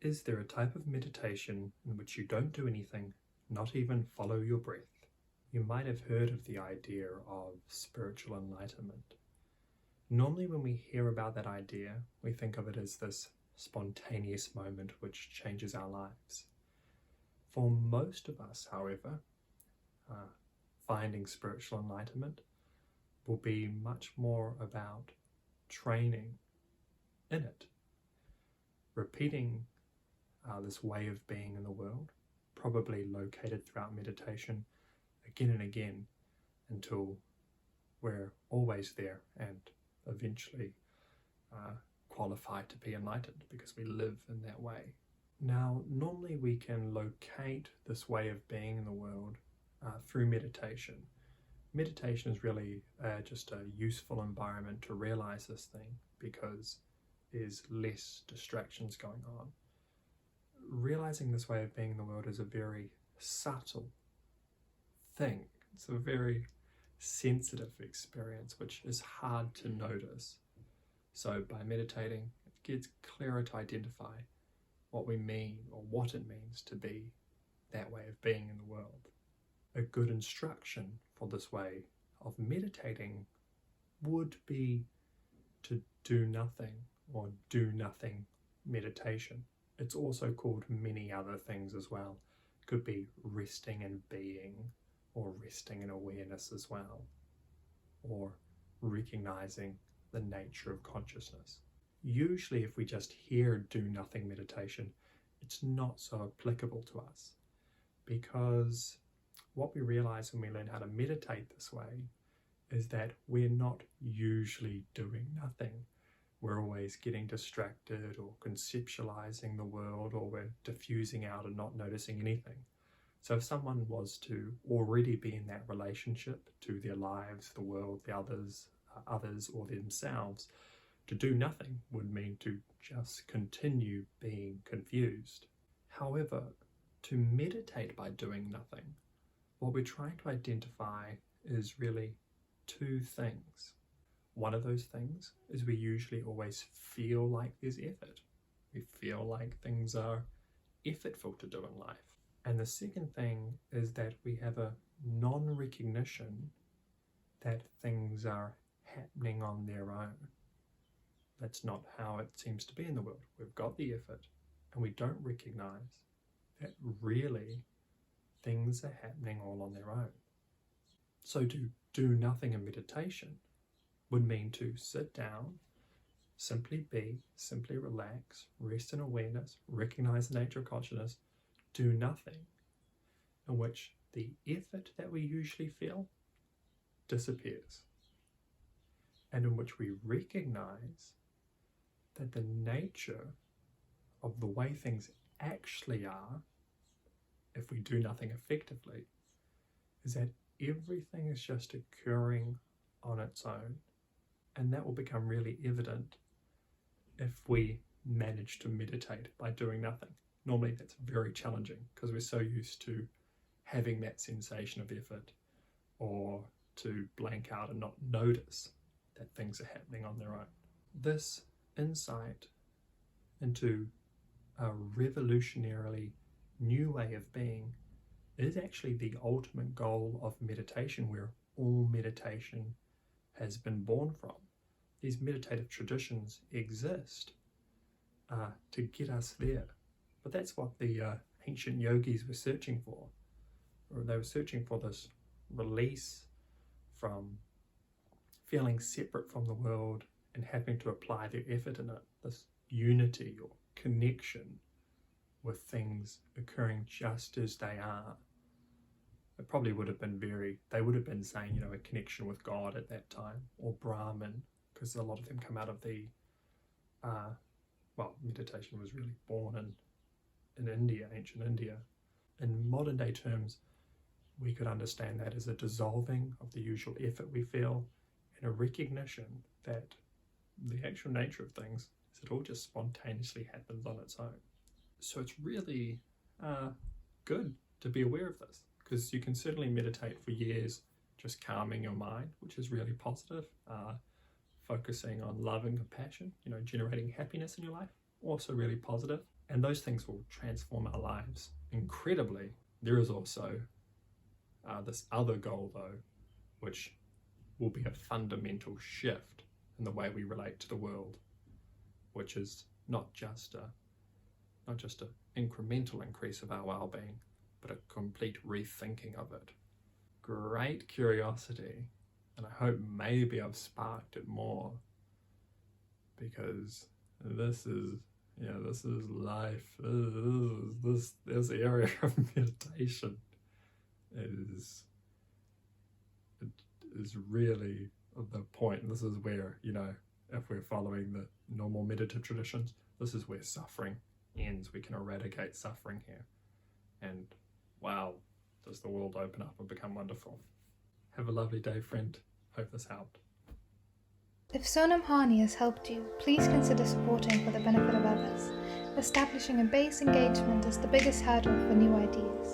Is there a type of meditation in which you don't do anything, not even follow your breath? You might have heard of the idea of spiritual enlightenment. Normally when we hear about that idea, we think of it as this spontaneous moment which changes our lives. For most of us, however, finding spiritual enlightenment will be much more about training in it, repeating this way of being in the world, probably located throughout meditation again and again until we're always there and eventually qualified to be enlightened because we live in that way. Now, normally we can locate this way of being in the world through meditation. Meditation is really just a useful environment to realize this thing because there's less distractions going on. Realizing this way of being in the world is a very subtle thing. It's a very sensitive experience which is hard to notice. So by meditating, it gets clearer to identify what we mean or what it means to be that way of being in the world. A good instruction for this way of meditating would be to do nothing or do nothing meditation. It's also called many other things as well. It could be resting in being or resting in awareness as well, or recognizing the nature of consciousness. Usually if we just hear do nothing meditation, it's not so applicable to us because what we realize when we learn how to meditate this way is that we're not usually doing nothing. We're always getting distracted or conceptualizing the world, or we're diffusing out and not noticing anything. So if someone was to already be in that relationship to their lives, the world, the others or themselves, to do nothing would mean to just continue being confused. However, to meditate by doing nothing, what we're trying to identify is really two things. One of those things is we usually always feel like there's effort. We feel like things are effortful to do in life. And the second thing is that we have a non-recognition that things are happening on their own. That's not how it seems to be in the world. We've got the effort and we don't recognize that really things are happening all on their own. So to do nothing in meditation would mean to sit down, simply be, simply relax, rest in awareness, recognize the nature of consciousness, do nothing, in which the effort that we usually feel disappears, and in which we recognize that the nature of the way things actually are, if we do nothing effectively, is that everything is just occurring on its own. And that will become really evident if we manage to meditate by doing nothing. Normally that's very challenging because we're so used to having that sensation of effort, or to blank out and not notice that things are happening on their own. This insight into a revolutionarily new way of being is actually the ultimate goal of meditation, where all meditation has been born from. These meditative traditions exist to get us there. But that's what the ancient yogis were searching for. Or they were searching for this release from feeling separate from the world and having to apply their effort in it. This unity or connection with things occurring just as they are. It probably would have been they would have been saying, a connection with God at that time, or Brahman, because a lot of them come out of the, meditation was really born in India, ancient India. In modern day terms, we could understand that as a dissolving of the usual effort we feel, and a recognition that the actual nature of things is it all just spontaneously happens on its own. So it's really good to be aware of this, because you can certainly meditate for years just calming your mind, which is really positive, focusing on love and compassion, generating happiness in your life, also really positive. And those things will transform our lives incredibly. There is also this other goal, though, which will be a fundamental shift in the way we relate to the world, which is not just an incremental increase of our well-being, but a complete rethinking of it. Great curiosity, and I hope maybe I've sparked it more, because this is life. This area of meditation is really the point. This is where, if we're following the normal meditative traditions, this is where suffering ends. We can eradicate suffering here. And wow, does the world open up and become wonderful. Have a lovely day, friend. Hope this helped. If Sonam Hani has helped you, please consider supporting for the benefit of others. Establishing a base engagement is the biggest hurdle for new ideas.